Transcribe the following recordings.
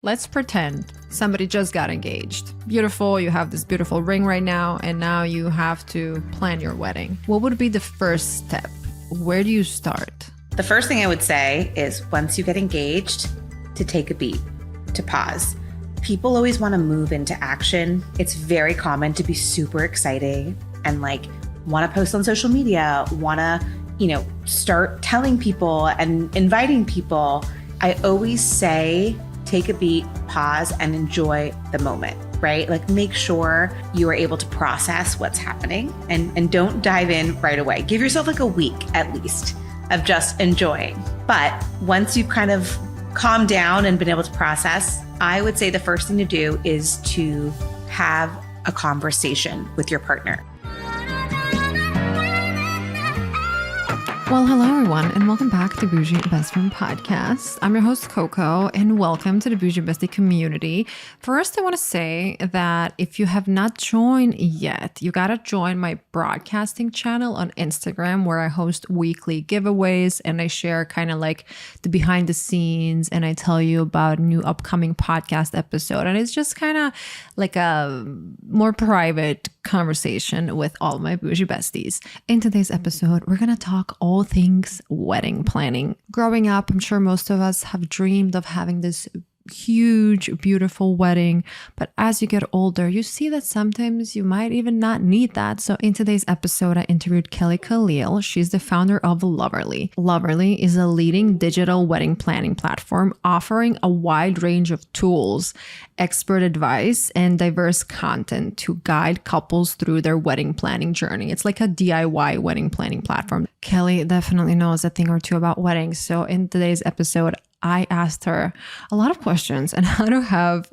Let's pretend somebody just got engaged. Beautiful, you have this beautiful ring right now, and now you have to plan your wedding. What would be the first step? Where do you start? The first thing I would say is once you get engaged, to take a beat, to pause. People always want to move into action. It's very common to be super exciting and want to post on social media, want to, start telling people and inviting people. I always say, take a beat, pause, and enjoy the moment, right? Make sure you are able to process what's happening and don't dive in right away. Give yourself a week at least of just enjoying. But once you've kind of calmed down and been able to process, I would say the first thing to do is to have a conversation with your partner. Well, hello everyone, and welcome back to Bougie Best Friend Podcast. I'm your host, Coco, and welcome to the Bougie Bestie community. First, I want to say that if you have not joined yet, you got to join my broadcasting channel on Instagram, where I host weekly giveaways and I share kind of the behind the scenes, and I tell you about a new upcoming podcast episode. And it's just kind of like a more private conversation with all my bougie besties. In today's episode, we're going to talk all things wedding planning. Growing up, I'm sure most of us have dreamed of having this huge, beautiful wedding. But as you get older, you see that sometimes you might even not need that. So in today's episode, I interviewed Kellee Khalil. She's the founder of Loverly. Loverly is a leading digital wedding planning platform offering a wide range of tools, expert advice, and diverse content to guide couples through their wedding planning journey. It's like a DIY wedding planning platform. Kellee definitely knows a thing or two about weddings. So in today's episode, I asked her a lot of questions and how to have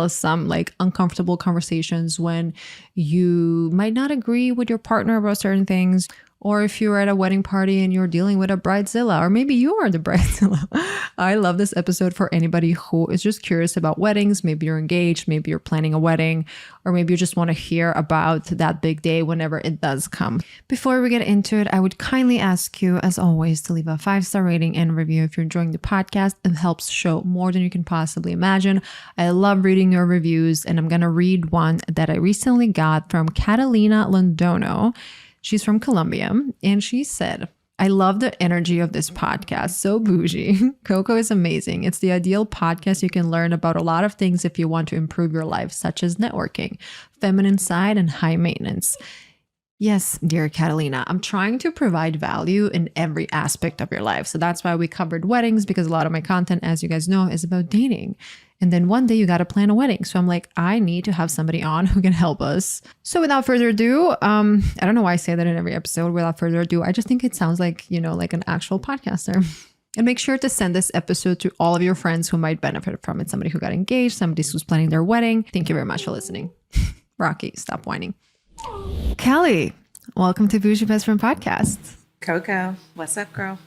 some uncomfortable conversations when you might not agree with your partner about certain things, or if you're at a wedding party and you're dealing with a bridezilla, or maybe you are the bridezilla. I love this episode for anybody who is just curious about weddings. Maybe you're engaged, maybe you're planning a wedding, or maybe you just want to hear about that big day whenever it does come. Before we get into it, I would kindly ask you, as always, to leave a 5-star rating and review if you're enjoying the podcast. It helps show more than you can possibly imagine. I love reading your reviews, and I'm going to read one that I recently got from Catalina Londono. She's from Colombia, and she said, "I love the energy of this podcast. So bougie. Coco is amazing. It's the ideal podcast. You can learn about a lot of things if you want to improve your life, such as networking, feminine side, and high maintenance." Yes, dear Catalina, I'm trying to provide value in every aspect of your life. So that's why we covered weddings, because a lot of my content, as you guys know, is about dating. And then one day you got to plan a wedding. So I'm like, I need to have somebody on who can help us. So without further ado, I don't know why I say that in every episode. Without further ado, I just think it sounds like an actual podcaster. And make sure to send this episode to all of your friends who might benefit from it. Somebody who got engaged, somebody who's planning their wedding. Thank you very much for listening. Rocky, stop whining. Kellee, welcome to Bougie Best Friend Podcast. Coco, what's up, girl?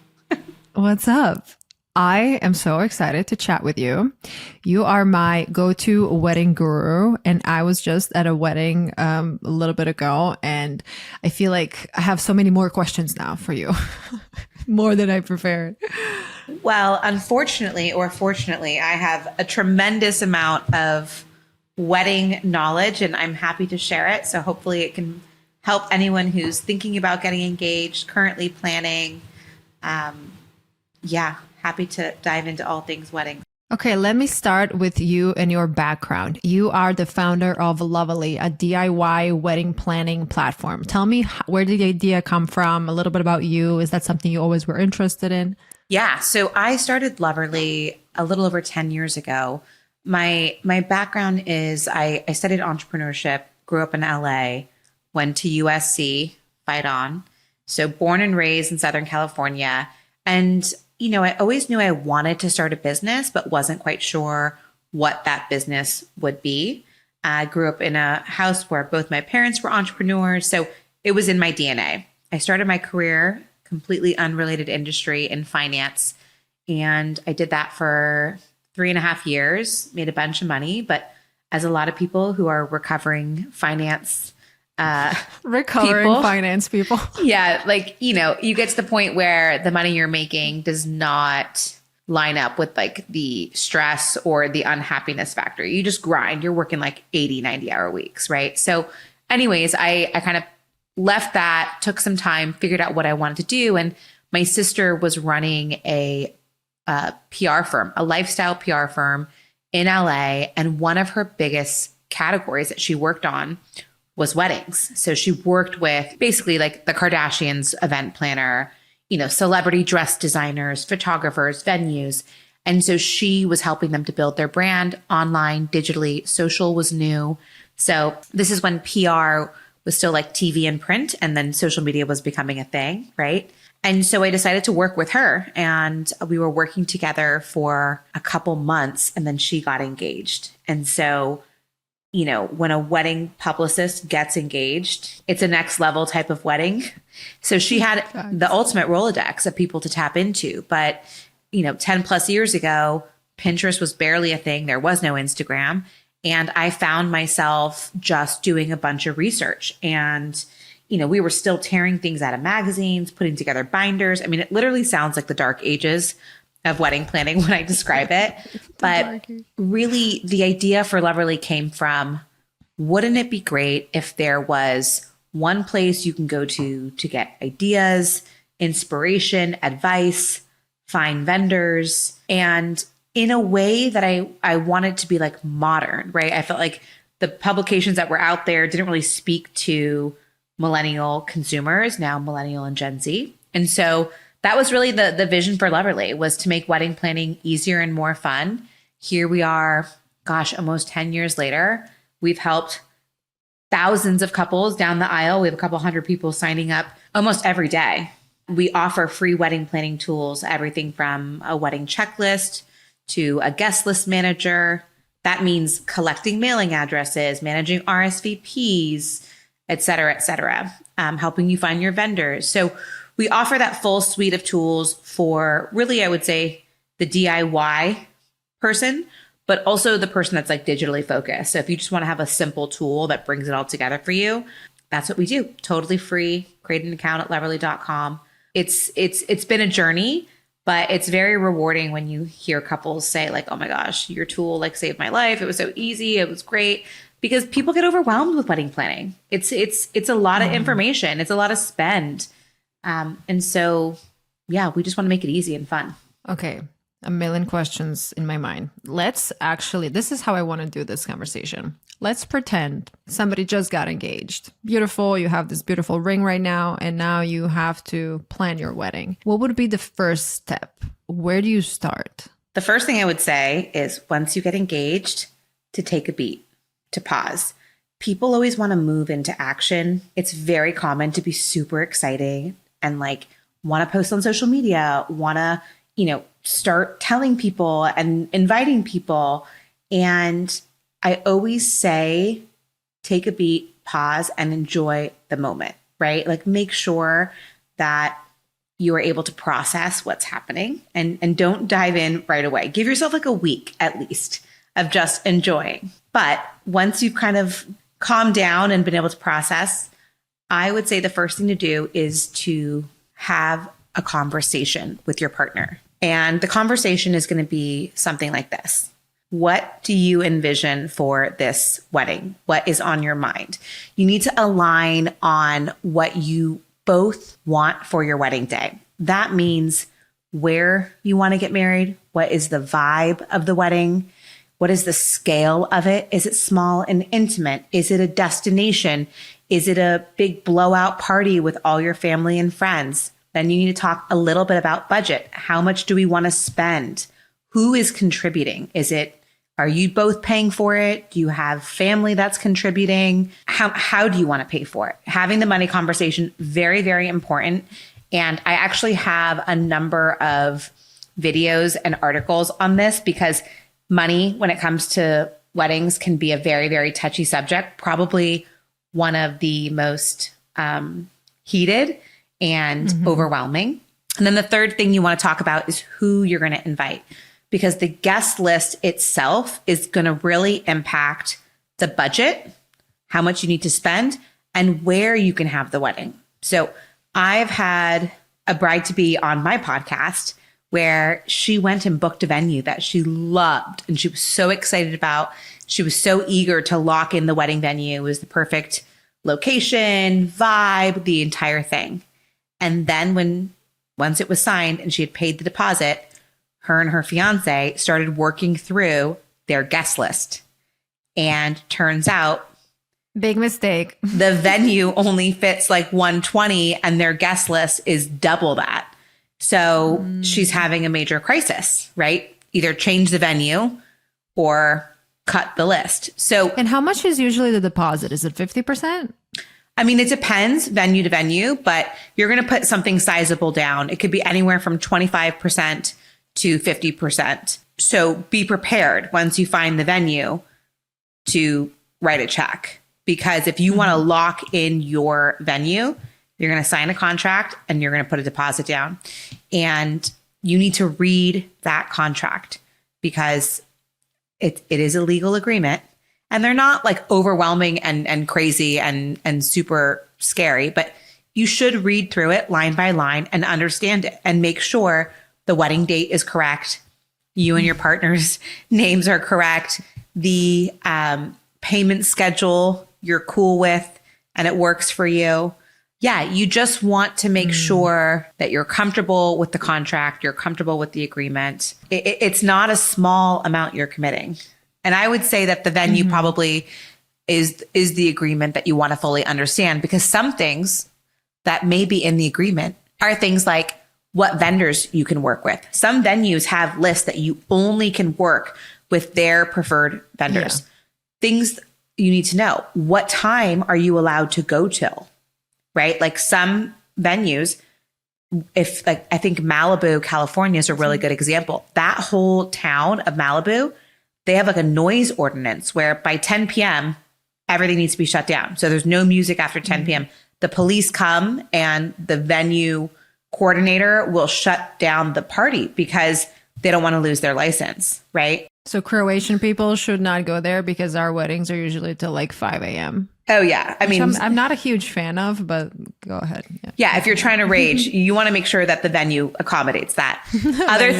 What's up? I am so excited to chat with you. You are my go-to wedding guru, and I was just at a wedding a little bit ago, and I feel like I have so many more questions now for you, more than I prepared. Well, unfortunately or fortunately, I have a tremendous amount of wedding knowledge, and I'm happy to share it. So hopefully it can help anyone who's thinking about getting engaged, currently planning. Happy to dive into all things wedding. Okay, let me start with you and your background. You are the founder of Loverly, a DIY wedding planning platform. Tell me, where did the idea come from? A little bit about you. Is that something you always were interested in? Yeah, so I started Loverly a little over 10 years ago. My background is I studied entrepreneurship, grew up in LA, went to USC, fight on. So born and raised in Southern California. And I always knew I wanted to start a business, but wasn't quite sure what that business would be. I grew up in a house where both my parents were entrepreneurs, so it was in my DNA. I started my career, completely unrelated industry, in finance, and I did that for 3.5 years, made a bunch of money, but as a lot of people who are recovering finance finance people. Yeah. You get to the point where the money you're making does not line up with like the stress or the unhappiness factor. You just grind. You're working like 80, 90-hour weeks, right? So anyways, I kind of left that, took some time, figured out what I wanted to do. And my sister was running a PR firm, a lifestyle PR firm in LA. And one of her biggest categories that she worked on was weddings. So she worked with basically like the Kardashians event planner, celebrity dress designers, photographers, venues. And so she was helping them to build their brand online, digitally. Social was new. So this is when PR was still like TV and print, and then social media was becoming a thing, right? And so I decided to work with her, and we were working together for a couple months, and then she got engaged. And so when a wedding publicist gets engaged, it's a next level type of wedding. So she had the ultimate Rolodex of people to tap into. But, 10 plus years ago, Pinterest was barely a thing. There was no Instagram. And I found myself just doing a bunch of research. And, we were still tearing things out of magazines, putting together binders. I mean, it literally sounds like the dark ages of wedding planning when I describe it. But really, the idea for Loverly came from, wouldn't it be great if there was one place you can go to get ideas, inspiration, advice, find vendors, and in a way that I wanted to be like modern, right? I felt like the publications that were out there didn't really speak to millennial consumers, now millennial and Gen Z. And so that was really the vision for Loverly, was to make wedding planning easier and more fun. Here we are, almost 10 years later. We've helped thousands of couples down the aisle. We have a couple hundred people signing up almost every day. We offer free wedding planning tools, everything from a wedding checklist to a guest list manager. That means collecting mailing addresses, managing RSVPs, et cetera, helping you find your vendors. So we offer that full suite of tools for really, I would say, the DIY person, but also the person that's like digitally focused. So if you just want to have a simple tool that brings it all together for you, that's what we do. Totally free. Create an account at loverly.com. It's been a journey, but it's very rewarding when you hear couples say like, oh my gosh, your tool like saved my life. It was so easy. It was great. Because people get overwhelmed with wedding planning. It's a lot of information. It's a lot of spend. And so, yeah, we just want to make it easy and fun. Okay. A million questions in my mind. This is how I want to do this conversation. Let's pretend somebody just got engaged. Beautiful. You have this beautiful ring right now, and now you have to plan your wedding. What would be the first step? Where do you start? The first thing I would say is, once you get engaged, to take a beat, to pause. People always want to move into action. It's very common to be super exciting and like want to post on social media, want to, start telling people and inviting people. And I always say, take a beat, pause, and enjoy the moment, right? Like make sure that you are able to process what's happening and don't dive in right away. Give yourself like a week at least of just enjoying. But once you've kind of calmed down and been able to process, I would say the first thing to do is to have a conversation with your partner. And the conversation is going to be something like this. What do you envision for this wedding? What is on your mind? You need to align on what you both want for your wedding day. That means where you want to get married. What is the vibe of the wedding? What is the scale of it? Is it small and intimate? Is it a destination? Is it a big blowout party with all your family and friends? Then you need to talk a little bit about budget. How much do we want to spend? Who is contributing? Are you both paying for it? Do you have family that's contributing? How do you want to pay for it? Having the money conversation, very, very important. And I actually have a number of videos and articles on this because money, when it comes to weddings, can be a very, very touchy subject, probably one of the most heated and overwhelming. And then the third thing you want to talk about is who you're going to invite, because the guest list itself is going to really impact the budget, how much you need to spend, and where you can have the wedding. So I've had a bride-to-be on my podcast where she went and booked a venue that she loved and she was so excited about. She was so eager to lock in the wedding venue. It was the perfect location, vibe, the entire thing. And then once it was signed and she had paid the deposit, her and her fiance started working through their guest list. And turns out, big mistake. The venue only fits like 120 and their guest list is double that. So she's having a major crisis, right? Either change the venue or cut the list. So, and how much is usually the deposit? Is it 50%? I mean, it depends venue to venue, but you're going to put something sizable down. It could be anywhere from 25% to 50%. So be prepared once you find the venue to write a check. Because if you want to lock in your venue, you're going to sign a contract and you're going to put a deposit down. And you need to read that contract because it is a legal agreement. And they're not like overwhelming and crazy and super scary, but you should read through it line by line and understand it and make sure the wedding date is correct. You and your partner's names are correct. The payment schedule you're cool with and it works for you. Yeah, you just want to make sure that you're comfortable with the contract, you're comfortable with the agreement. It's not a small amount you're committing. And I would say that the venue probably is the agreement that you want to fully understand, because some things that may be in the agreement are things like what vendors you can work with. Some venues have lists that you only can work with their preferred vendors. Yeah. Things you need to know. What time are you allowed to go till? Right? Like some venues, if like, I think Malibu, California is a really good example. That whole town of Malibu, they have like a noise ordinance where by 10 p.m., everything needs to be shut down. So there's no music after 10 p.m. The police come and the venue coordinator will shut down the party because they don't want to lose their license. Right? So Croatian people should not go there because our weddings are usually till like 5 a.m. Oh, yeah. I mean, I'm not a huge fan of, but go ahead. Yeah. If you're trying to rage, you want to make sure that the venue accommodates that. Other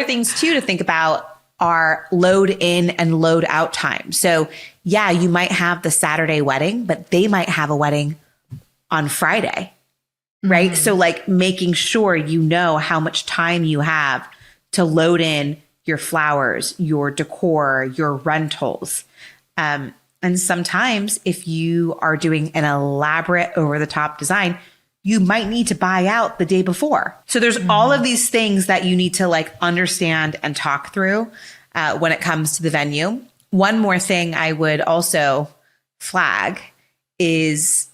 things too to think about are load in and load out time. So yeah, you might have the Saturday wedding, but they might have a wedding on Friday, right? So like making sure you know how much time you have to load in your flowers, your decor, your rentals. And sometimes if you are doing an elaborate over-the-top design, you might need to buy out the day before. So there's all of these things that you need to like understand and talk through when it comes to the venue. One more thing I would also flag is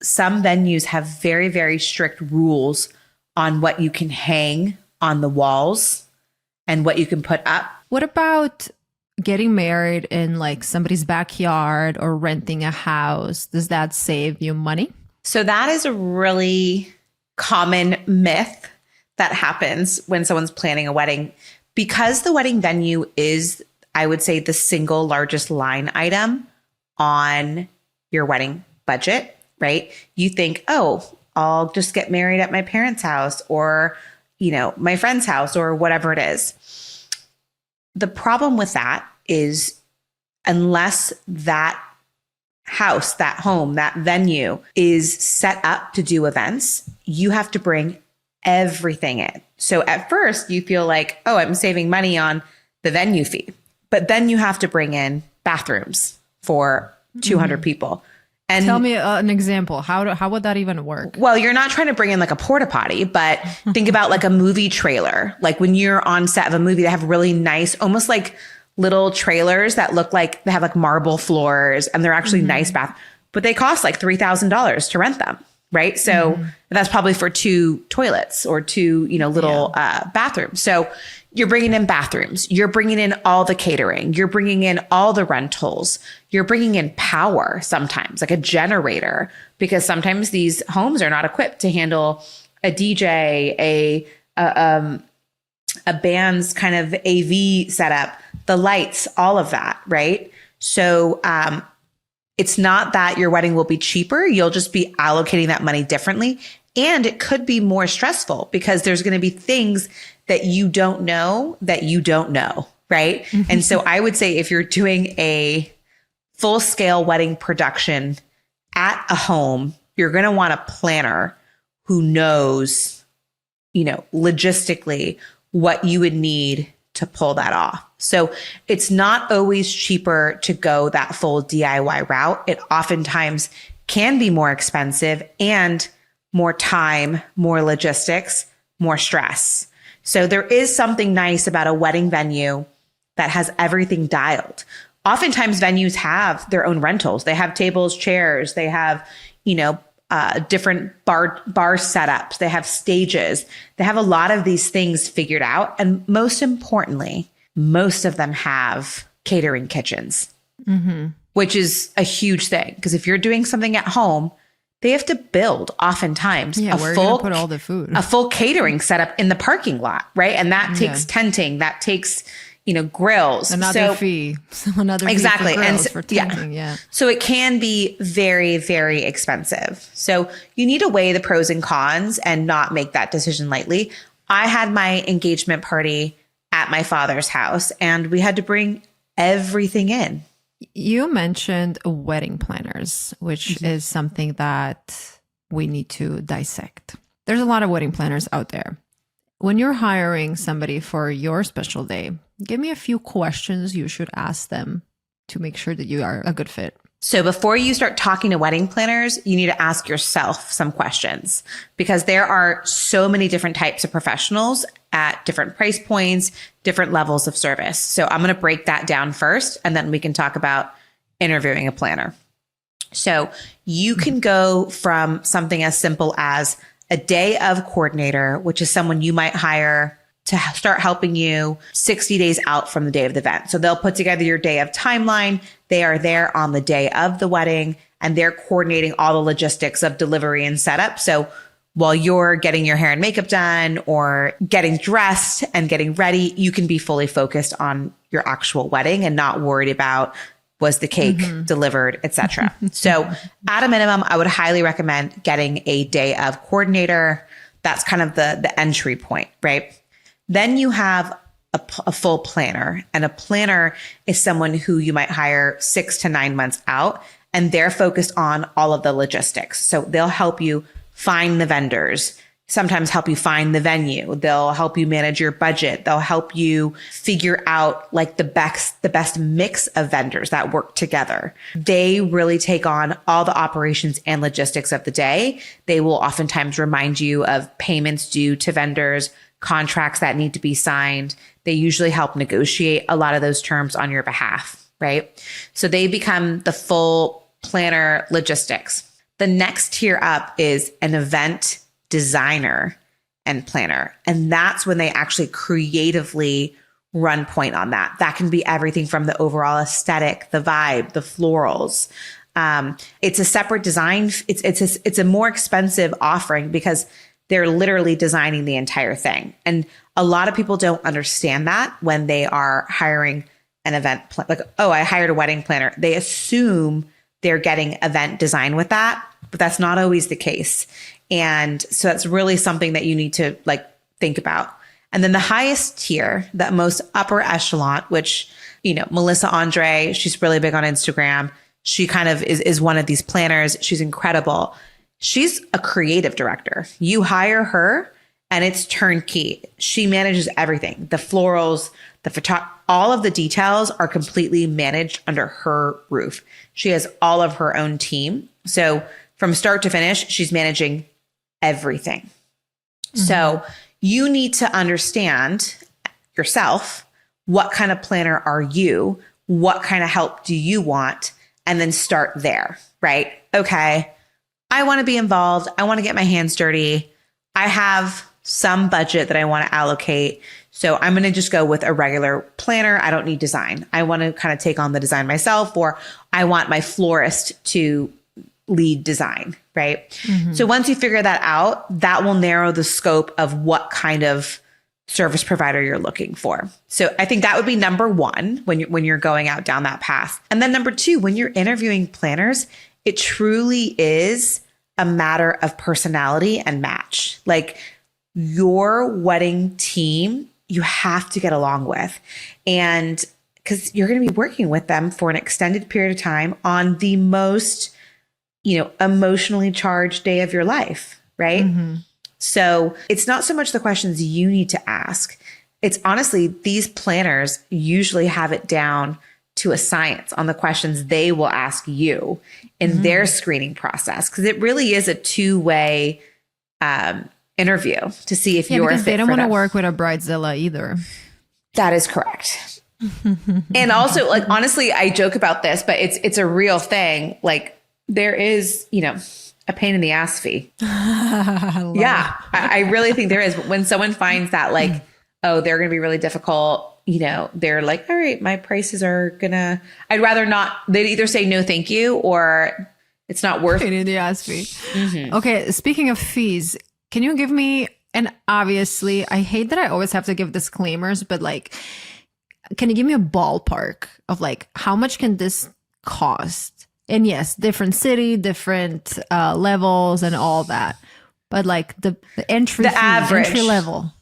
some venues have very, very strict rules on what you can hang on the walls and what you can put up. What about getting married in like somebody's backyard or renting a house? Does that save you money? So that is a really common myth that happens when someone's planning a wedding. Because the wedding venue is, I would say, the single largest line item on your wedding budget, right? You think, oh, I'll just get married at my parents' house or, you know, my friend's house or whatever it is. The problem with that is unless that house, that home, that venue is set up to do events, you have to bring everything in. So at first you feel like, oh, I'm saving money on the venue fee, but then you have to bring in bathrooms for 200 people. And tell me an example. How would that even work? Well, you're not trying to bring in like a porta potty, but think about like a movie trailer. Like when you're on set of a movie, they have really nice, almost like little trailers that look like they have like marble floors and they're actually nice but they cost like $3,000 to rent them. Right. So that's probably for 2 toilets or 2, little bathrooms. So you're bringing in bathrooms, you're bringing in all the catering, you're bringing in all the rentals, you're bringing in power sometimes, like a generator, because sometimes these homes are not equipped to handle a DJ, a band's kind of AV setup, the lights, all of that. Right. So, it's not that your wedding will be cheaper. You'll just be allocating that money differently. And it could be more stressful because there's going to be things that you don't know, right? And so I would say if you're doing a full scale wedding production at a home, you're going to want a planner who knows, logistically what you would need to pull that off. So it's not always cheaper to go that full DIY route. It oftentimes can be more expensive and more time, more logistics, more stress. So there is something nice about a wedding venue that has everything dialed. Oftentimes venues have their own rentals. They have tables, chairs, they have, different bar setups. They have stages. They have a lot of these things figured out. And most importantly, most of them have catering kitchens, which is a huge thing. Because if you're doing something at home, they have to build oftentimes where are you gonna put all the food? A full catering setup in the parking lot, right? And that takes tenting, that takes, grills. Another fee. Exactly. For grills, and for tenting, So it can be very, very expensive. So you need to weigh the pros and cons and not make that decision lightly. I had my engagement party at my father's house and we had to bring everything in. You mentioned wedding planners, which is something that we need to dissect. There's a lot of wedding planners out there. When you're hiring somebody for your special day, give me a few questions you should ask them to make sure that you are a good fit. So before you start talking to wedding planners, you need to ask yourself some questions because there are so many different types of professionals at different price points, different levels of service. So I'm going to break that down first, and then we can talk about interviewing a planner. So you can go from something as simple as a day of coordinator, which is someone you might hire to start helping you 60 days out from the day of the event. So they'll put together your day of timeline. They are there on the day of the wedding and they're coordinating all the logistics of delivery and setup. So while you're getting your hair and makeup done or getting dressed and getting ready, you can be fully focused on your actual wedding and not worried about was the cake delivered, etc. So at a minimum, I would highly recommend getting a day of coordinator. That's kind of the entry point, right? Then you have a full planner, and a planner is someone who you might hire 6 to 9 months out, and they're focused on all of the logistics. So they'll help you find the vendors, sometimes help you find the venue. They'll help you manage your budget. They'll help you figure out like the best mix of vendors that work together. They really take on all the operations and logistics of the day. They will oftentimes remind you of payments due to vendors, contracts that need to be signed. They usually help negotiate a lot of those terms on your behalf, right? So they become the full planner logistics. The next tier up is an event designer and planner. And that's when they actually creatively run point on that. That can be everything from the overall aesthetic, the vibe, the florals. It's a separate design. It's a more expensive offering because they're literally designing the entire thing. And a lot of people don't understand that when they are hiring an event, I hired a wedding planner. They assume they're getting event design with that, but that's not always the case. And so that's really something that you need to think about. And then the highest tier, that most upper echelon, which, Melissa Andre, she's really big on Instagram. She kind of is one of these planners. She's incredible. She's a creative director. You hire her and it's turnkey. She manages everything. The florals, all of the details are completely managed under her roof. She has all of her own team. So from start to finish, she's managing everything. So you need to understand yourself. What kind of planner are you? What kind of help do you want? And then start there, right? Okay. I want to be involved. I want to get my hands dirty. I have some budget that I want to allocate. So I'm going to just go with a regular planner. I don't need design. I want to kind of take on the design myself, or I want my florist to lead design, right? So once you figure that out, that will narrow the scope of what kind of service provider you're looking for. So I think that would be number one when you're going out down that path. And then number two, when you're interviewing planners, it truly is a matter of personality and match. Like your wedding team, you have to get along with. And because you're going to be working with them for an extended period of time on the most, emotionally charged day of your life, right? So it's not so much the questions you need to ask. It's honestly, these planners usually have it down to a science on the questions they will ask you in their screening process. Because it really is a two-way interview to see if you're a fit they don't for want to them. work with a bridezilla either. That is correct. And also, like, honestly, I joke about this, but it's a real thing. Like, there is, a pain in the ass fee. Yeah, I really think there is. When someone finds that, like, oh, they're going to be really difficult, they're like, all right, my prices are gonna, I'd rather not, they'd either say no, thank you, or it's not worth Pain in the ass fee. Okay, speaking of fees, can you give me, and obviously, I hate that I always have to give disclaimers, but like, can you give me a ballpark of like, how much can this cost? And yes, different city, different levels and all that. But like the entry level.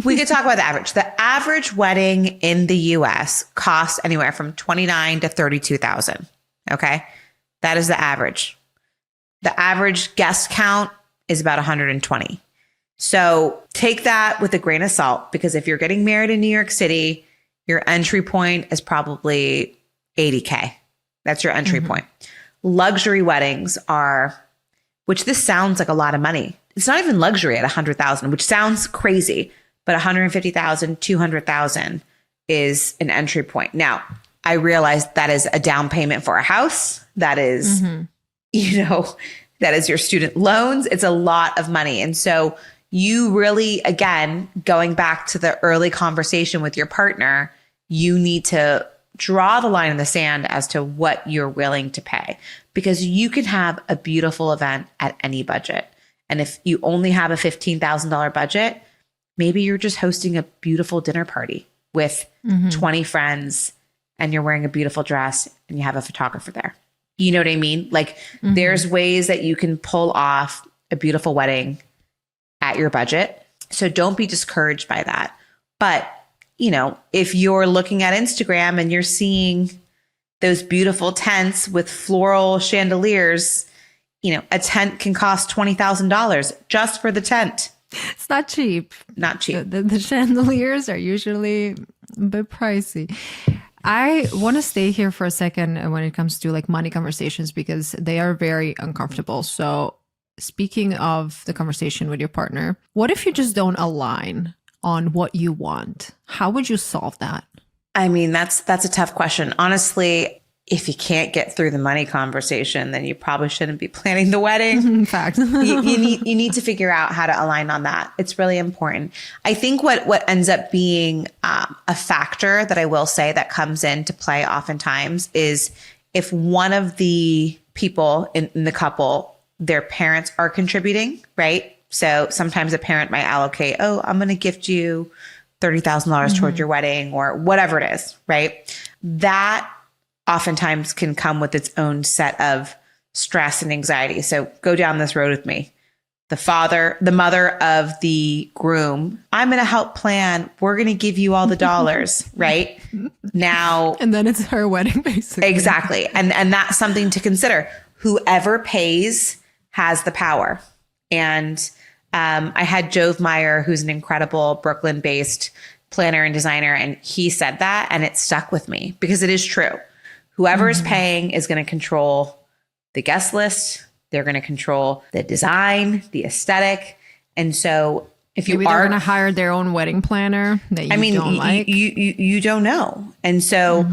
We could talk about the average. The average wedding in the US costs anywhere from $29,000 to $32,000. Okay. That is the average. The average guest count is about 120. So take that with a grain of salt, because if you're getting married in New York City, your entry point is probably $80K. That's your entry point. Luxury weddings are, which this sounds like a lot of money. It's not even luxury at 100,000, which sounds crazy, but 150,000, 200,000 is an entry point. Now, I realize that is a down payment for a house. That is, that is your student loans. It's a lot of money. And so you really, again, going back to the early conversation with your partner, you need to draw the line in the sand as to what you're willing to pay, because you can have a beautiful event at any budget. And if you only have a $15,000 budget, maybe you're just hosting a beautiful dinner party with 20 friends and you're wearing a beautiful dress and you have a photographer there. You know what I mean? Like there's ways that you can pull off a beautiful wedding at your budget. So don't be discouraged by that. But, if you're looking at Instagram and you're seeing those beautiful tents with floral chandeliers, a tent can cost $20,000 just for the tent. It's not cheap. Not cheap. The chandeliers are usually a bit pricey. I want to stay here for a second when it comes to like money conversations, because they are very uncomfortable. So speaking of the conversation with your partner, what if you just don't align on what you want? How would you solve that? I mean, that's a tough question. Honestly, if you can't get through the money conversation, then you probably shouldn't be planning the wedding. In fact, you need to figure out how to align on that. It's really important. I think what ends up being a factor that I will say that comes into play oftentimes is if one of the people in the couple, their parents are contributing, right? So sometimes a parent might allocate, oh, I'm going to gift you $30,000 towards your wedding or whatever it is, right? That oftentimes can come with its own set of stress and anxiety. So go down this road with me. The mother of the groom, I'm going to help plan. We're going to give you all the dollars, right? Now. And then it's her wedding, basically. Exactly. And that's something to consider. Whoever pays has the power. And I had Jove Meyer, who's an incredible Brooklyn-based planner and designer, and he said that, and it stuck with me because it is true. Whoever is paying is going to control the guest list. They're going to control the design, the aesthetic. And so if you Maybe they're going to hire their own wedding planner that you don't like. You don't know. And so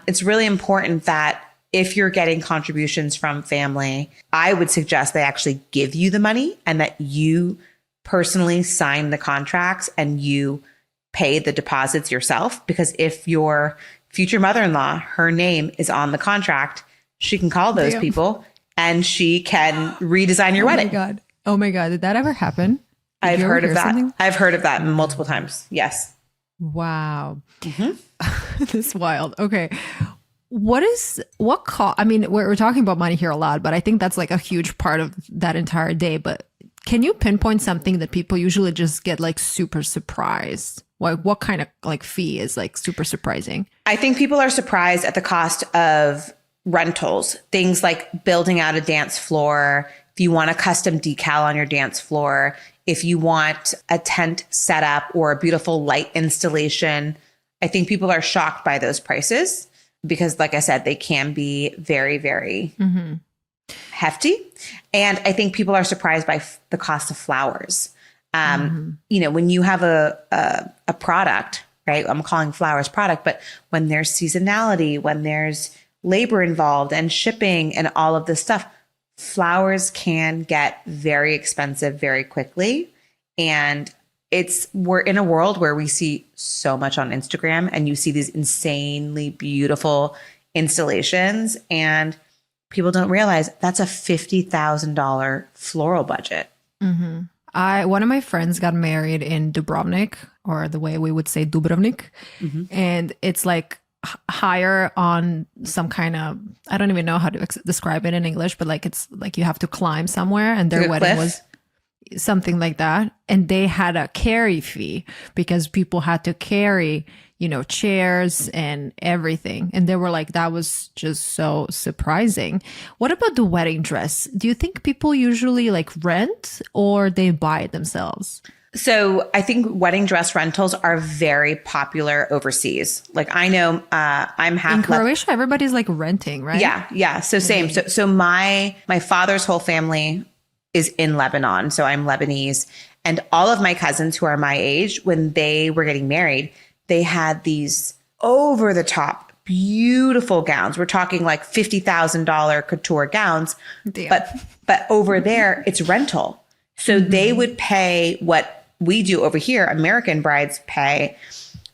it's really important that if you're getting contributions from family, I would suggest they actually give you the money and that you personally sign the contracts and you pay the deposits yourself. Because if your future mother-in-law, her name is on the contract, she can call those people and she can redesign your wedding. Oh my God. Did that ever happen? I've heard of that. Something? I've heard of that multiple times. Yes. Wow. This is wild. Okay. what cost? I mean, we're talking about money here a lot, but I think that's like a huge part of that entire day. But can you pinpoint something that people usually just get like super surprised? Like what kind of like fee is like super surprising? I think people are surprised at the cost of rentals, things like building out a dance floor. If you want a custom decal on your dance floor, if you want a tent setup or a beautiful light installation, I think people are shocked by those prices because, like I said, they can be very, very hefty. And I think people are surprised by the cost of flowers. You know, when you have a product, right? I'm calling flowers product, but when there's seasonality, when there's labor involved and shipping and all of this stuff, flowers can get very expensive very quickly. And we're in a world where we see so much on Instagram and you see these insanely beautiful installations and people don't realize that's a $50,000 floral budget. One of my friends got married in Dubrovnik, or the way we would say Dubrovnik. And it's like higher on some kind of, I don't even know how to describe it in English, but like it's like you have to climb somewhere and their wedding was something like that. And they had a carry fee because people had to carry, you know, chairs and everything. And they were like, that was just so surprising. What about the wedding dress? Do you think people usually like rent or they buy it themselves? So I think wedding dress rentals are very popular overseas. Like I know I'm half in Croatia, everybody's like renting, right? Yeah. So same. So my father's whole family is in Lebanon. So I'm Lebanese. And all of my cousins who are my age, when they were getting married, they had these over the top, beautiful gowns. We're talking like $50,000 couture gowns, but over there it's rental. So they would pay what we do over here. American brides pay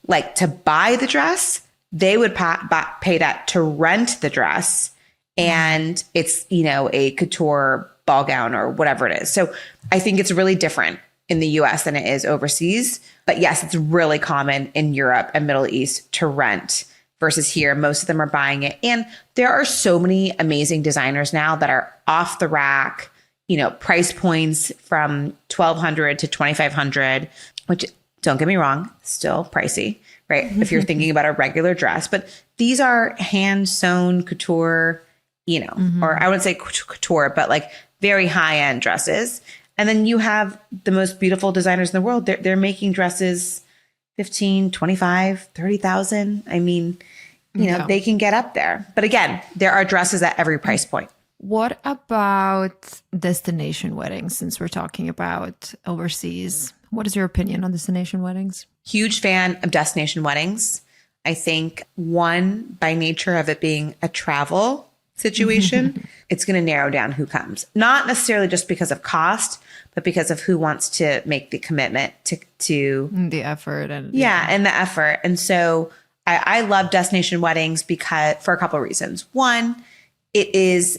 like to buy the dress. They would pay that to rent the dress. And it's, you know, a couture ball gown or whatever it is. So I think it's really different in the US than it is overseas. But yes, it's really common in Europe and Middle East to rent versus here. Most of them are buying it. And there are so many amazing designers now that are off the rack, you know, price points from $1,200 to $2,500, which don't get me wrong, still pricey, right? If you're thinking about a regular dress, but these are hand sewn couture, you know, or I wouldn't say couture, but like very high end dresses. And then you have the most beautiful designers in the world. They're making dresses 15, 25, 30,000. I mean, you know, they can get up there. But again, there are dresses at every price point. What about destination weddings, since we're talking about overseas? What is your opinion on destination weddings? Huge fan of destination weddings. I think one, by nature of it being a travel situation, it's going to narrow down who comes. Not necessarily just because of cost, but because of who wants to make the commitment to the effort. And and the effort. And so I love destination weddings because for a couple of reasons. One, it's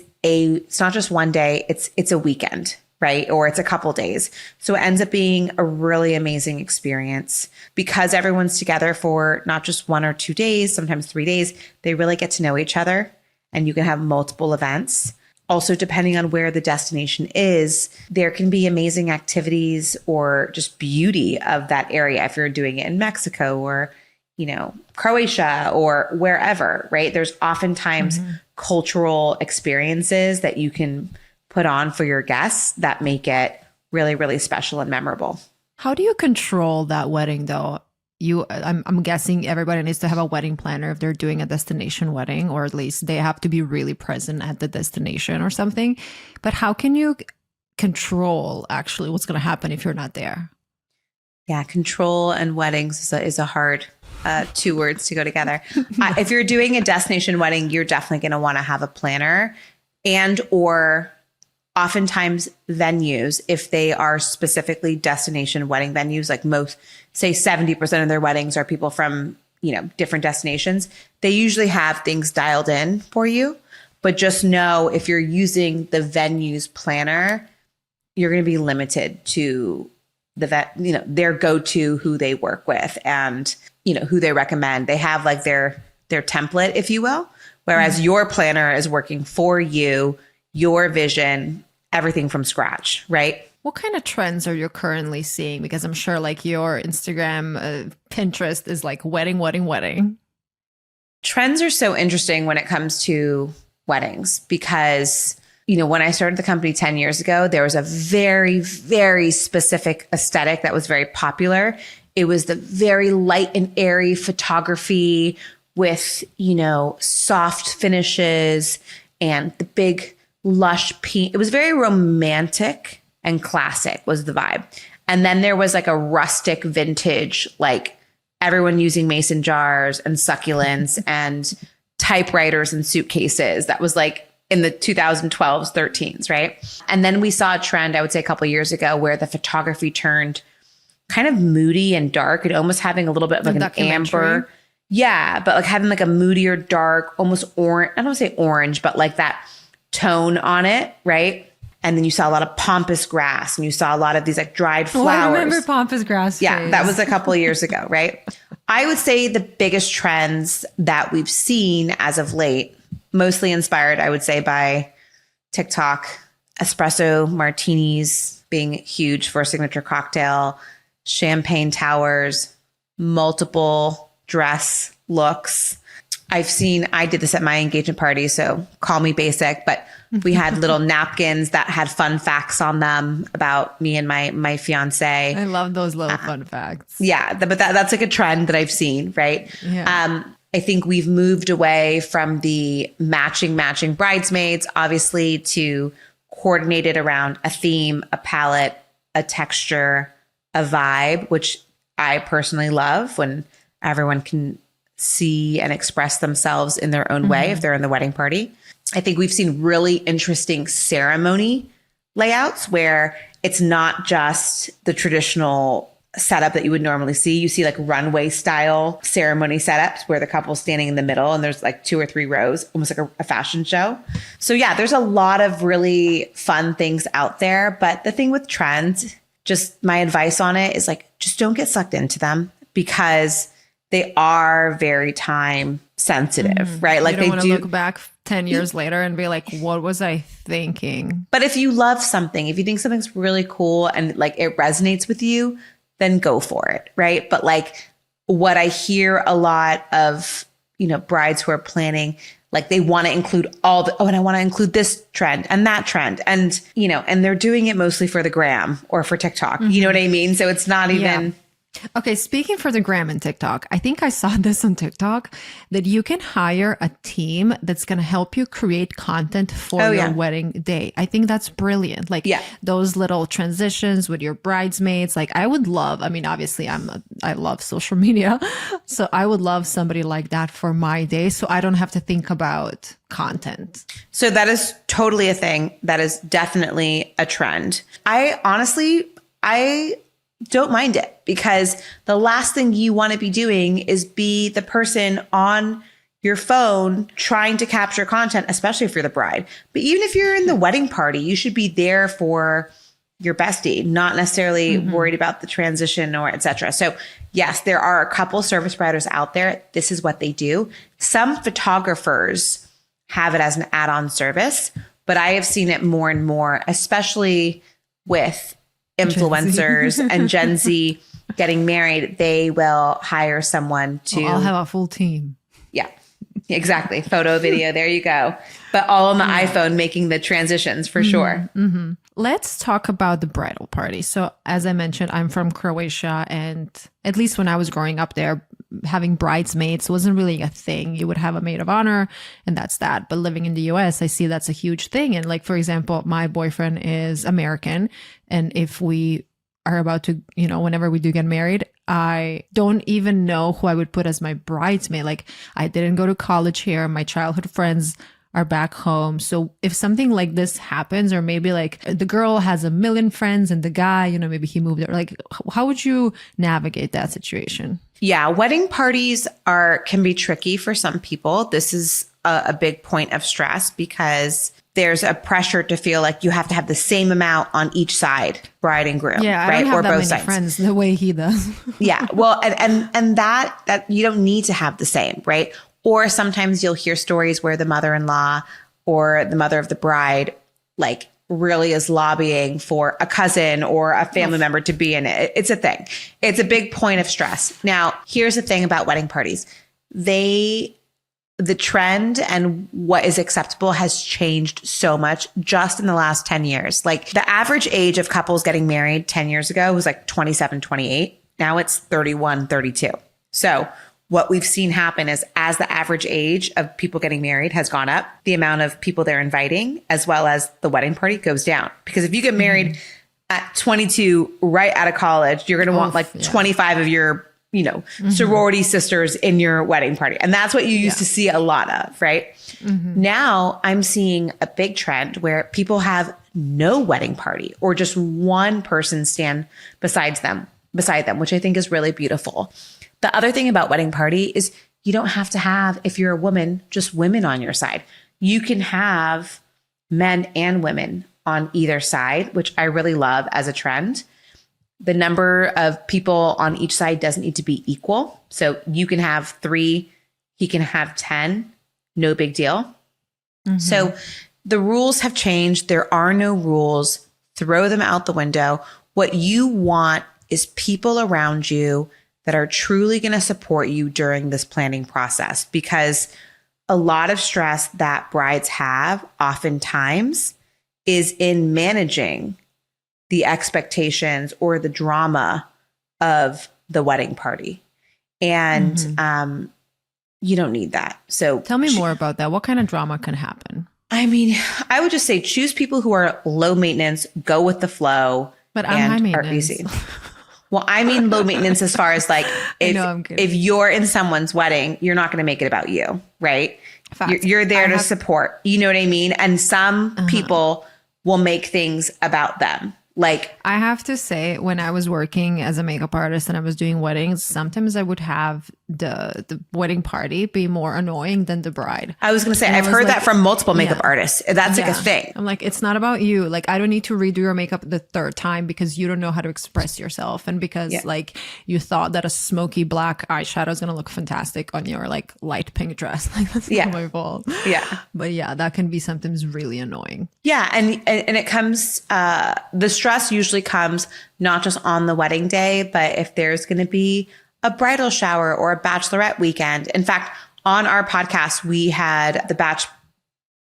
not just one day, it's a weekend, right? Or it's a couple days. So it ends up being a really amazing experience because everyone's together for not just 1 or 2 days, sometimes 3 days. They really get to know each other and you can have multiple events. Also, depending on where the destination is, there can be amazing activities or just beauty of that area. If you're doing it in Mexico or, you know, Croatia or wherever, right? There's oftentimes cultural experiences that you can put on for your guests that make it really, really special and memorable. How do you control that wedding though? I'm guessing everybody needs to have a wedding planner if they're doing a destination wedding, or at least they have to be really present at the destination or something. But how can you control actually what's going to happen if you're not there? Yeah, control and weddings is a hard two words to go together. If you're doing a destination wedding, you're definitely going to want to have a planner and or oftentimes venues, if they are specifically destination wedding venues, like most, say 70% of their weddings are people from, you know, different destinations. They usually have things dialed in for you, but just know if you're using the venue's planner, you're going to be limited to their go-to, who they work with and, you know, who they recommend. They have like their their template, if you will. Whereas your planner is working for you, your vision, everything from scratch, right? What kind of trends are you currently seeing? Because I'm sure like your Instagram, Pinterest is like wedding, wedding, wedding. Trends are so interesting when it comes to weddings because, when I started the company 10 years ago, there was a very, very specific aesthetic that was very popular. It was the very light and airy photography with, soft finishes and the big lush pink. It was very romantic and classic was the vibe. And then there was like a rustic vintage, like everyone using mason jars and succulents and typewriters and suitcases. That was like in the 2012s, 13s, right? And then we saw a trend, I would say a couple of years ago, where the photography turned kind of moody and dark and almost having a little bit of like an amber. Yeah, but like having like a moodier, dark, almost orange. I don't want to say orange, but like that tone on it, right? And then you saw a lot of pampas grass and you saw a lot of these like dried flowers. I remember pampas grass. Yeah, phase. that was a couple of years ago, right? I would say the biggest trends that we've seen as of late, mostly inspired, I would say, by TikTok, espresso martinis being huge for a signature cocktail, champagne towers, multiple dress looks. I did this at my engagement party, so call me basic, but we had little napkins that had fun facts on them about me and my fiance. I love those little fun facts. Yeah, but that's like a trend that I've seen, right? Yeah. I think we've moved away from the matching bridesmaids, obviously, to coordinated around a theme, a palette, a texture, a vibe, which I personally love when everyone can see and express themselves in their own way if they're in the wedding party. I think we've seen really interesting ceremony layouts where it's not just the traditional setup that you would normally see. You see like runway style ceremony setups where the couple's standing in the middle and there's like 2 or 3 rows, almost like a fashion show. So yeah, there's a lot of really fun things out there. But the thing with trends, just my advice on it is like, just don't get sucked into them because they are very time sensitive, right? Like you don't they want do to look back 10 years later and be like, what was I thinking? But if you love something, if you think something's really cool and like it resonates with you, then go for it, right? But like what I hear a lot of, brides who are planning, like they want to include and I want to include this trend and that trend. And, and they're doing it mostly for the gram or for TikTok. You know what I mean? So it's not even... Yeah. Okay, speaking for the gram and TikTok, I think I saw this on TikTok that you can hire a team that's going to help you create content for your wedding day. I think that's brilliant. Like those little transitions with your bridesmaids. Like I would love, obviously I love social media. So I would love somebody like that for my day. So I don't have to think about content. So that is totally a thing. That is definitely a trend. I don't mind it because the last thing you want to be doing is be the person on your phone trying to capture content, especially if you're the bride. But even if you're in the wedding party, you should be there for your bestie, not necessarily worried about the transition or et cetera. So yes, there are a couple service providers out there. This is what they do. Some photographers have it as an add-on service, but I have seen it more and more, especially with influencers and Gen Z getting married. They will hire someone to... I'll have a full team. Yeah, exactly. Photo, video, there you go. But all on the iPhone making the transitions for sure. Let's talk about the bridal party. So as I mentioned, I'm from Croatia, and at least when I was growing up there, having bridesmaids wasn't really a thing. You would have a maid of honor and that's that. But living in the US, I see that's a huge thing. And like, for example, my boyfriend is American. And if we are about to, whenever we do get married, I don't even know who I would put as my bridesmaid. Like I didn't go to college here. My childhood friends are back home. So if something like this happens, or maybe like the girl has a million friends and the guy, maybe he moved there, like how would you navigate that situation? Yeah, wedding parties can be tricky for some people. This is a big point of stress because there's a pressure to feel like you have to have the same amount on each side, bride and groom. Yeah, right? I don't have or that both many sides. friends the way he does. Yeah, well, and that you don't need to have the same, right? Or sometimes you'll hear stories where the mother-in-law or the mother of the bride, like, really is lobbying for a cousin or a family member to be in it. It's a thing. It's a big point of stress. Now, here's the thing about wedding parties. The trend and what is acceptable has changed so much just in the last 10 years. Like, the average age of couples getting married 10 years ago was like 27, 28. Now it's 31, 32. So what we've seen happen is, as the average age of people getting married has gone up, the amount of people they're inviting, as well as the wedding party, goes down. Because if you get married at 22, right out of college, you're going to want like 25 of your, sorority sisters in your wedding party. And that's what you used to see a lot of, right? Now I'm seeing a big trend where people have no wedding party, or just one person stand beside them, which I think is really beautiful. The other thing about wedding party is you don't have to have, if you're a woman, just women on your side. You can have men and women on either side, which I really love as a trend. The number of people on each side doesn't need to be equal. So you can have 3, he can have 10, no big deal. So the rules have changed. There are no rules. Throw them out the window. What you want is people around you that are truly going to support you during this planning process, because a lot of stress that brides have oftentimes is in managing the expectations or the drama of the wedding party. And you don't need that. So tell me more about that. What kind of drama can happen? I mean, I would just say choose people who are low maintenance, go with the flow, but I'm high maintenance. Are easy. Well, I mean low maintenance as far as like, if you're in someone's wedding, you're not going to make it about you, right? You're there to support. You know what I mean? And some people will make things about them. Like, I have to say, when I was working as a makeup artist and I was doing weddings, sometimes I would have the wedding party be more annoying than the bride. I was going to say, I've heard that from multiple makeup artists. That's like a thing. I'm like, it's not about you. Like, I don't need to redo your makeup the 3rd time because you don't know how to express yourself. And because like you thought that a smoky black eyeshadow is going to look fantastic on your like light pink dress. Like, that's not my fault. Yeah. But yeah, that can be sometimes really annoying. Yeah. And it comes, the stress usually comes not just on the wedding day, but if there's going to be a bridal shower or a bachelorette weekend. In fact, on our podcast, we had the batch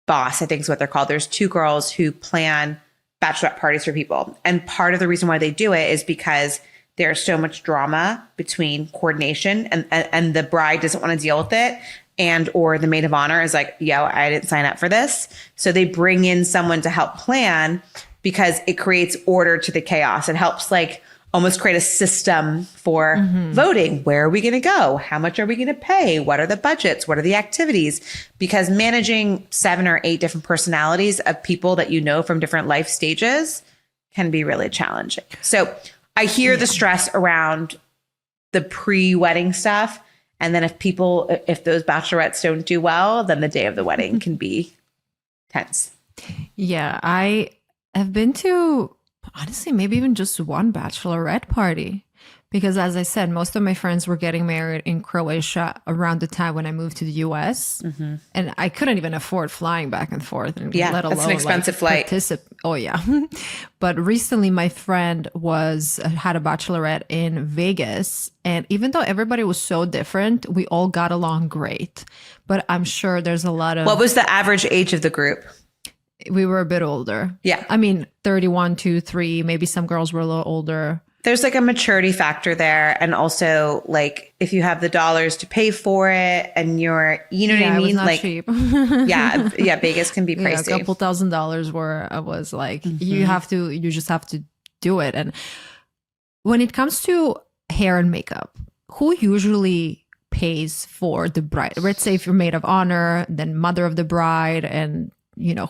boss, I think is what they're called. There's 2 girls who plan bachelorette parties for people. And part of the reason why they do it is because there's so much drama between coordination and the bride doesn't want to deal with it. And or the maid of honor is like, yo, I didn't sign up for this. So they bring in someone to help plan, because it creates order to the chaos. It helps like almost create a system for voting. Where are we going to go? How much are we going to pay? What are the budgets? What are the activities? Because managing 7 or 8 different personalities of people that you know from different life stages can be really challenging. So I hear the stress around the pre-wedding stuff. And then if those bachelorettes don't do well, then the day of the wedding can be tense. Yeah, I've been to, honestly, maybe even just one bachelorette party, because as I said, most of my friends were getting married in Croatia around the time when I moved to the US, and I couldn't even afford flying back and forth, and let alone that's an expensive flight. Oh yeah. But recently my friend had a bachelorette in Vegas, and even though everybody was so different, we all got along great. But I'm sure there's a lot of... What was the average age of the group? We were a bit older. Yeah. I mean, 31, 2, 3, maybe some girls were a little older. There's like a maturity factor there. And also like if you have the dollars to pay for it and you're, you know what I mean? It was not like cheap. yeah, Vegas can be pricey. A couple $1,000s was like, you just have to do it. And when it comes to hair and makeup, who usually pays for the bride? Let's say if you're maid of honor, then mother of the bride, and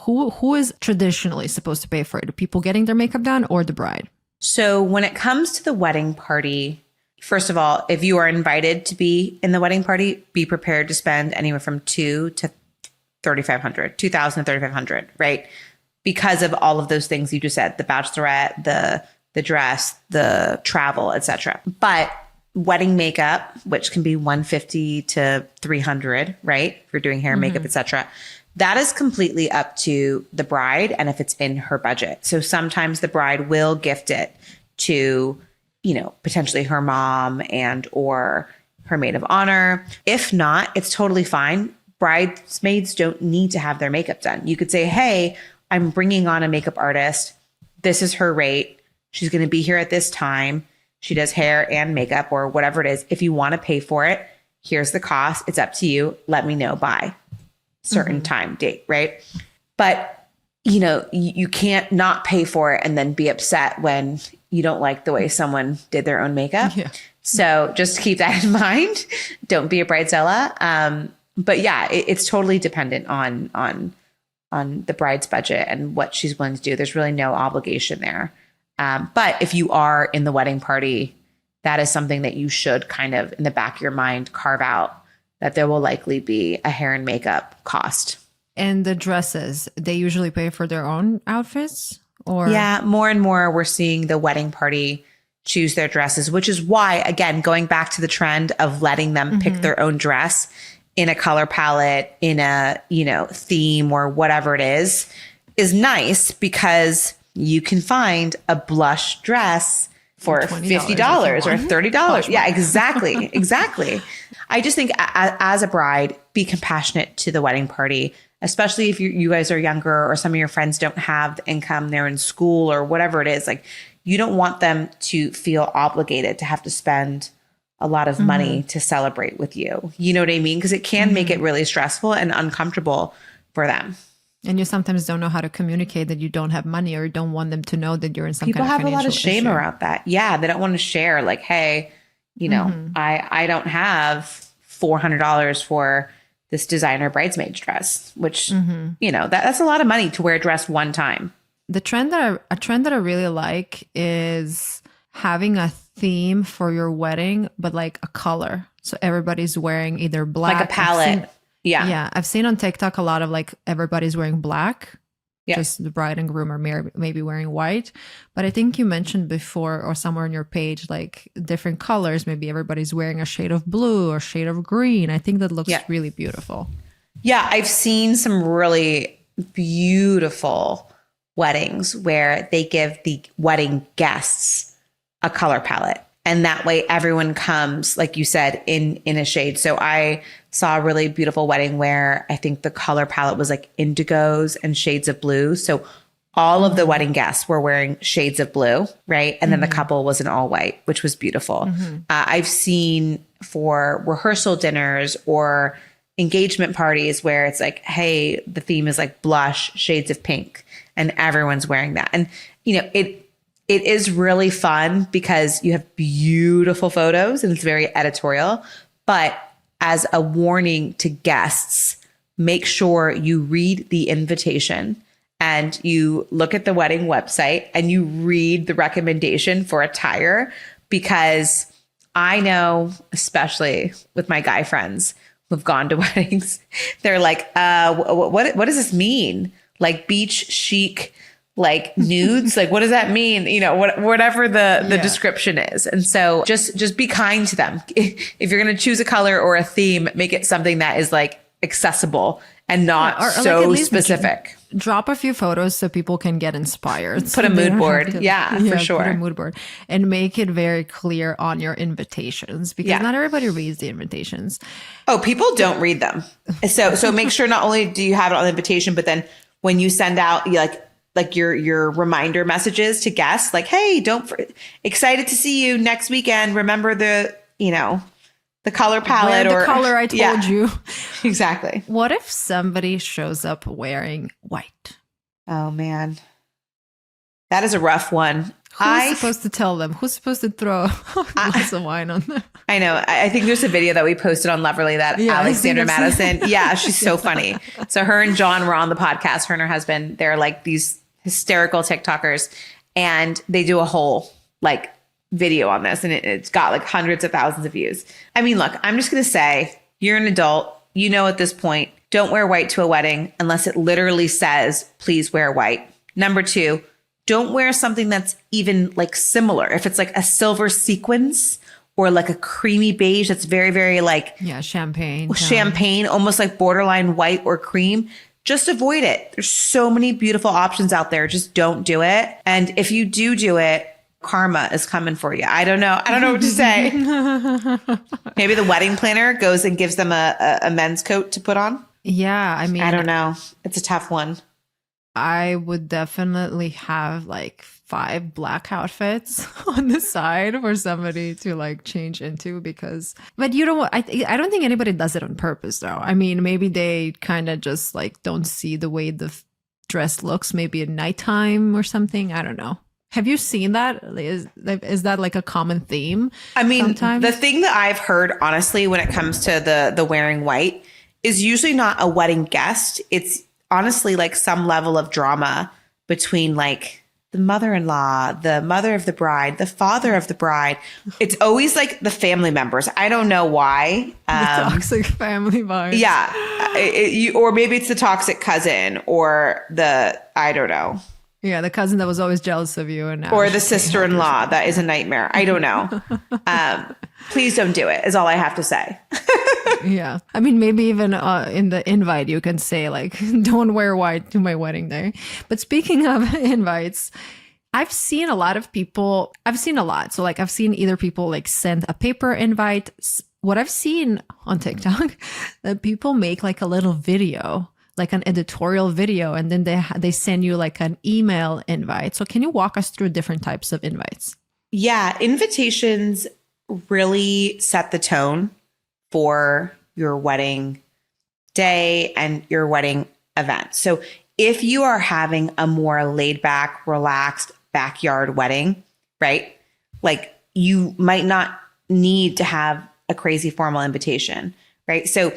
who is traditionally supposed to pay for it? Are people getting their makeup done or the bride? So when it comes to the wedding party, first of all, if you are invited to be in the wedding party, be prepared to spend anywhere from $2,000 to $3,500, $2,000 to $3,500, right? Because of all of those things you just said, the bachelorette, the dress, the travel, etc. But wedding makeup, which can be $150 to $300, right? If you're doing hair, makeup, etc. That is completely up to the bride and if it's in her budget. So sometimes the bride will gift it to, potentially her mom and or her maid of honor. If not, it's totally fine. Bridesmaids don't need to have their makeup done. You could say, hey, I'm bringing on a makeup artist. This is her rate. She's going to be here at this time. She does hair and makeup or whatever it is. If you want to pay for it, here's the cost. It's up to you. Let me know by certain time date, right? But, you can't not pay for it and then be upset when you don't like the way someone did their own makeup. Yeah. So just keep that in mind. Don't be a bridezilla. But yeah, it's totally dependent on the bride's budget and what she's willing to do. There's really no obligation there. But if you are in the wedding party, that is something that you should kind of in the back of your mind carve out that there will likely be a hair and makeup cost. And the dresses, they usually pay for their own outfits? Or yeah, more and more we're seeing the wedding party choose their dresses, which is why, again, going back to the trend of letting them pick their own dress in a color palette, in a, theme or whatever it is nice because you can find a blush dress for $50 or $30. Yeah, exactly. Exactly. I just think as a bride, be compassionate to the wedding party, especially if you guys are younger or some of your friends don't have the income, they're in school or whatever it is. Like, you don't want them to feel obligated to have to spend a lot of money to celebrate with you. You know what I mean? Because it can make it really stressful and uncomfortable for them. And you sometimes don't know how to communicate that you don't have money or don't want them to know that you're in some People kind of have a lot of shame issue. around that. Yeah, they don't want to share like, hey, I don't have $400 for this designer bridesmaid dress, which, that's a lot of money to wear a dress one time. A trend that I really like is having a theme for your wedding, but like a color. So everybody's wearing either black. Like a palette. Yeah. I've seen on TikTok a lot of like everybody's wearing black. Yeah. Just the bride and groom are maybe wearing white. But I think you mentioned before or somewhere on your page, like different colors. Maybe everybody's wearing a shade of blue or shade of green. I think that looks really beautiful. Yeah. I've seen some really beautiful weddings where they give the wedding guests a color palette. And that way everyone comes, like you said, in a shade. So I saw a really beautiful wedding where I think the color palette was like indigos and shades of blue. So all of the wedding guests were wearing shades of blue, right? And then the couple was in all white, which was beautiful. I've seen for rehearsal dinners or engagement parties where it's like, hey, the theme is like blush, shades of pink, and everyone's wearing that. And, it is really fun because you have beautiful photos and it's very editorial. But as a warning to guests, make sure you read the invitation and you look at the wedding website and you read the recommendation for attire, because I know, especially with my guy friends who've gone to weddings, they're like, what does this mean? Like beach chic, like nudes, like what does that mean? Whatever the description is. And so just be kind to them. If you're going to choose a color or a theme, make it something that is like accessible and not so like specific. Drop a few photos so people can get inspired. Put a mood board. For sure. Put a mood board and make it very clear on your invitations, because not everybody reads the invitations. Oh, people don't read them. So make sure not only do you have it on the invitation, but then when you send out like your reminder messages to guests, like, hey, excited to see you next weekend. Remember the color palette or the color I told you. Exactly. What if somebody shows up wearing white? Oh man, that is a rough one. Who's supposed to tell them? Who's supposed to throw a glass of wine on them? I know. I think there's a video that we posted on Loverly that Alexandra Madison. Yeah, she's so funny. So her and John were on the podcast, her and her husband. They're like these hysterical TikTokers, and they do a whole like video on this, and it's got like hundreds of thousands of views. I mean, look, I'm just going to say, you're an adult. At this point, don't wear white to a wedding unless it literally says, please wear white. Number 2, don't wear something that's even like similar. If it's like a silver sequins or like a creamy beige that's very, very like champagne, almost like borderline white or cream, just avoid it. There's so many beautiful options out there. Just don't do it. And if you do it, karma is coming for you. I don't know. I don't know what to say. Maybe the wedding planner goes and gives them a men's coat to put on. Yeah. I mean, I don't know. It's a tough one. I would definitely have like 5 black outfits on the side for somebody to like change into but you know, I don't think anybody does it on purpose though. I mean, maybe they kind of just like don't see the way the dress looks maybe at nighttime or something. I don't know. Have you seen that? Is that like a common theme? I mean, sometimes? The thing that I've heard, honestly, when it comes to the wearing white is usually not a wedding guest. It's honestly like some level of drama between like the mother-in-law, the mother of the bride, the father of the bride. It's always like the family members. I don't know why. The toxic family vibe. Yeah. Or maybe it's the toxic cousin or I don't know. Yeah, the cousin that was always jealous of you. Or the sister-in-law that is a nightmare. I don't know. Please don't do it is all I have to say. Yeah. I mean, maybe even in the invite, you can say like, don't wear white to my wedding day. But speaking of invites, I've seen a lot. So like I've seen either people like send a paper invite. What I've seen on TikTok, that people make like a little video, like an editorial video, and then they send you like an email invite. So can you walk us through different types of invites? Yeah, invitations really set the tone for your wedding day and your wedding event. So if you are having a more laid back, relaxed backyard wedding, right? Like you might not need to have a crazy formal invitation, right? So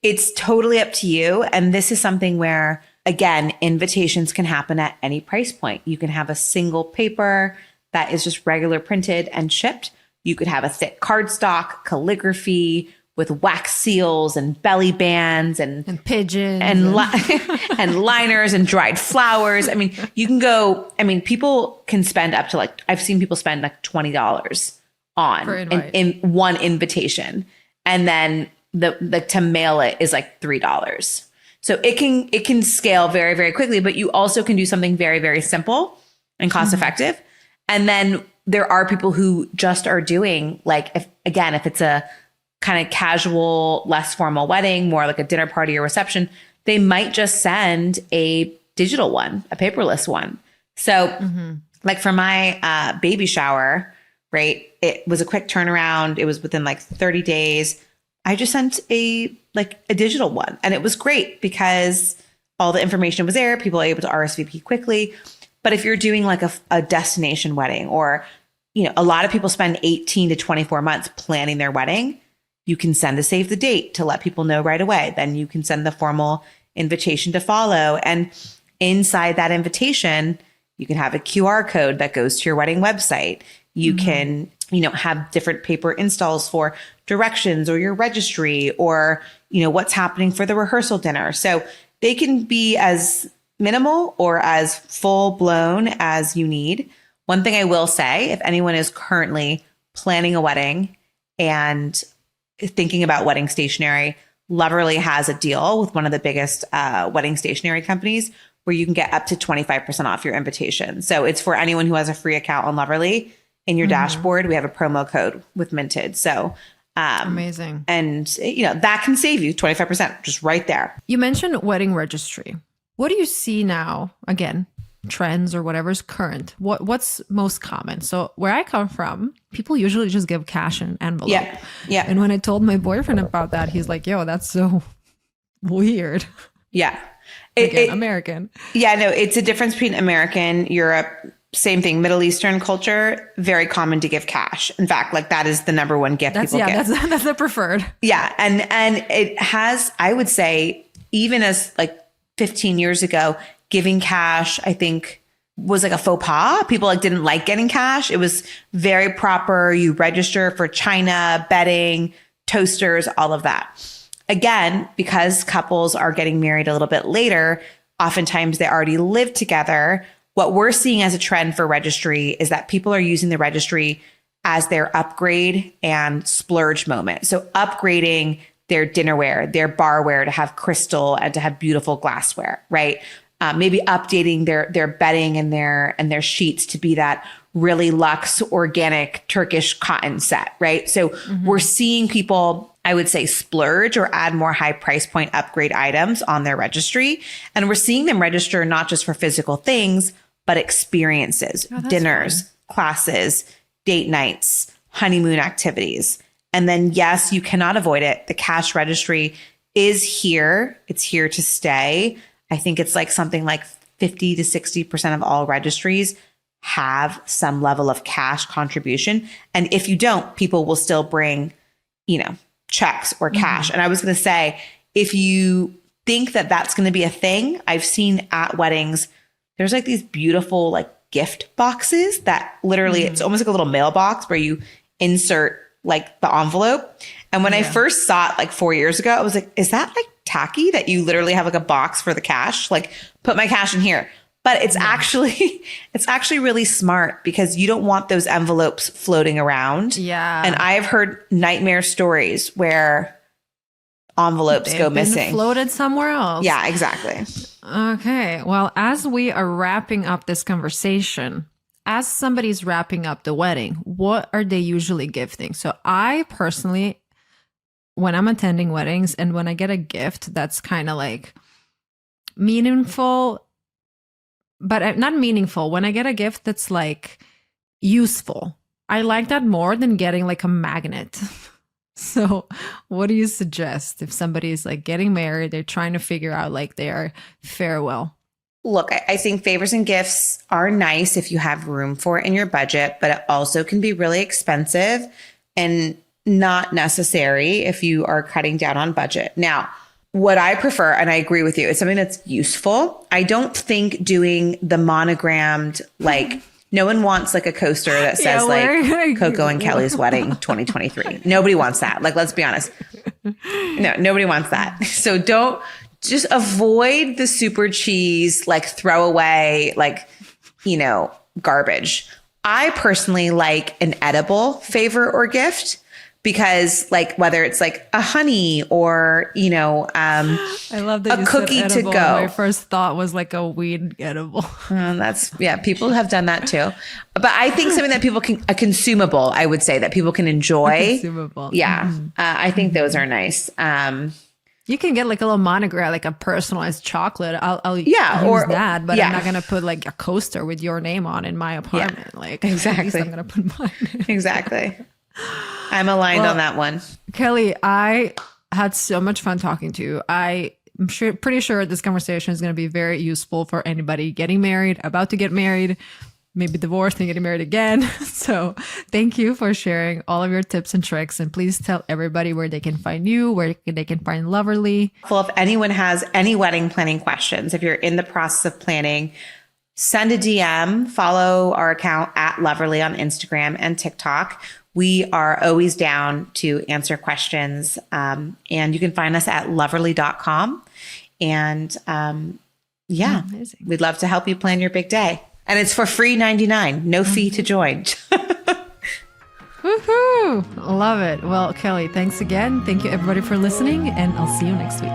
it's totally up to you. And this is something where, again, invitations can happen at any price point. You can have a single paper that is just regular printed and shipped. You could have a thick cardstock, calligraphy with wax seals and belly bands and pigeons and liners and dried flowers. I mean, you can go, people can spend up to like, I've seen people spend like $20 on in one invitation. And then the to mail it is like $3. So it can scale very, very quickly, but you also can do something very, very simple and cost effective. And then there are people who just are doing like, if it's a kind of casual, less formal wedding, more like a dinner party or reception, they might just send a digital one, a paperless one. So like for my baby shower, right, it was a quick turnaround. It was within like 30 days. I just sent a digital one, and it was great because all the information was there. People were able to RSVP quickly. But if you're doing like a destination wedding, or, a lot of people spend 18 to 24 months planning their wedding, you can send a save the date to let people know right away. Then you can send the formal invitation to follow. And inside that invitation, you can have a QR code that goes to your wedding website. You can, have different paper installs for directions or your registry, or, what's happening for the rehearsal dinner. So they can be as minimal or as full blown as you need. One thing I will say, if anyone is currently planning a wedding and thinking about wedding stationery, Loverly has a deal with one of the biggest wedding stationery companies where you can get up to 25% off your invitation. So it's for anyone who has a free account on Loverly. In your dashboard, we have a promo code with Minted. So amazing. And that can save you 25% just right there. You mentioned wedding registry. What do you see now? Again, trends or whatever's current. What's most common? So where I come from, people usually just give cash in an envelope. Yeah. And when I told my boyfriend about that, he's like, yo, that's so weird. Yeah. American. Yeah, no, it's a difference between American, Europe. Same thing, Middle Eastern culture, very common to give cash. In fact, like that is the number one gift people get. That's the preferred. Yeah. And it has, I would say, even as like 15 years ago, giving cash, I think was like a faux pas. People didn't like getting cash. It was very proper. You register for china, bedding, toasters, all of that. Again, because couples are getting married a little bit later, oftentimes they already live together. What we're seeing as a trend for registry is that people are using the registry as their upgrade and splurge moment. So upgrading their dinnerware, their barware to have crystal and to have beautiful glassware, right? Maybe updating their bedding and their sheets to be that really luxe organic Turkish cotton set, right? So we're seeing people, I would say, splurge or add more high price point upgrade items on their registry. And we're seeing them register not just for physical things, but experiences, dinners, classes, date nights, honeymoon activities. And then, yes, you cannot avoid it. The cash registry is here. It's here to stay. I think it's like something like 50 to 60% of all registries have some level of cash contribution. And if you don't, people will still bring, checks or cash. And I was going to say, if you think that that's going to be a thing, I've seen at weddings, there's like these beautiful like gift boxes that literally, it's almost like a little mailbox where you insert like the envelope. And when I first saw it like 4 years ago, I was like, is that like tacky that you literally have like a box for the cash? Like put my cash in here. But it's actually really smart because you don't want those envelopes floating around. Yeah. And I've heard nightmare stories where envelopes go missing. Floated somewhere else. Yeah, exactly. Okay. Well, as we are wrapping up this conversation, as somebody's wrapping up the wedding, what are they usually gifting? So I personally, when I'm attending weddings and when I get a gift that's kind of like meaningful, but not meaningful, when I get a gift that's like useful, I like that more than getting like a magnet. So what do you suggest if somebody's like getting married, they're trying to figure out like their farewell? Look, I think favors and gifts are nice if you have room for it in your budget, but it also can be really expensive and not necessary if you are cutting down on budget. Now, what I prefer, and I agree with you, is something that's useful. I don't think doing the monogrammed, like, no one wants like a coaster that says like Coco and Kelly's wedding 2023. Nobody wants that. Like, let's be honest. No, nobody wants that. So just avoid the super cheese, like throwaway, like, garbage. I personally like an edible favor or gift because like whether it's like a honey or, I love that a cookie to go. My first thought was like a weed edible. People have done that too. But I think something that people can, a consumable, I would say that people can enjoy. A consumable. Yeah. I think those are nice. You can get like a little monogram, like a personalized chocolate. I'll use that, but I'm not going to put like a coaster with your name on in my apartment. Yeah, like exactly. At least I'm going to put mine. Exactly. I'm aligned on that one. Kellee, I had so much fun talking to you. I'm pretty sure this conversation is going to be very useful for anybody getting married, about to get married, maybe divorced and getting married again. So thank you for sharing all of your tips and tricks. And please tell everybody where they can find you, where they can find Loverly. Well, if anyone has any wedding planning questions, if you're in the process of planning, send a DM, follow our account at Loverly on Instagram and TikTok. We are always down to answer questions. And you can find us at loverly.com. And we'd love to help you plan your big day. And it's for free $99, no fee to join. Woohoo! Love it. Well, Kellee, thanks again. Thank you everybody for listening, and I'll see you next week.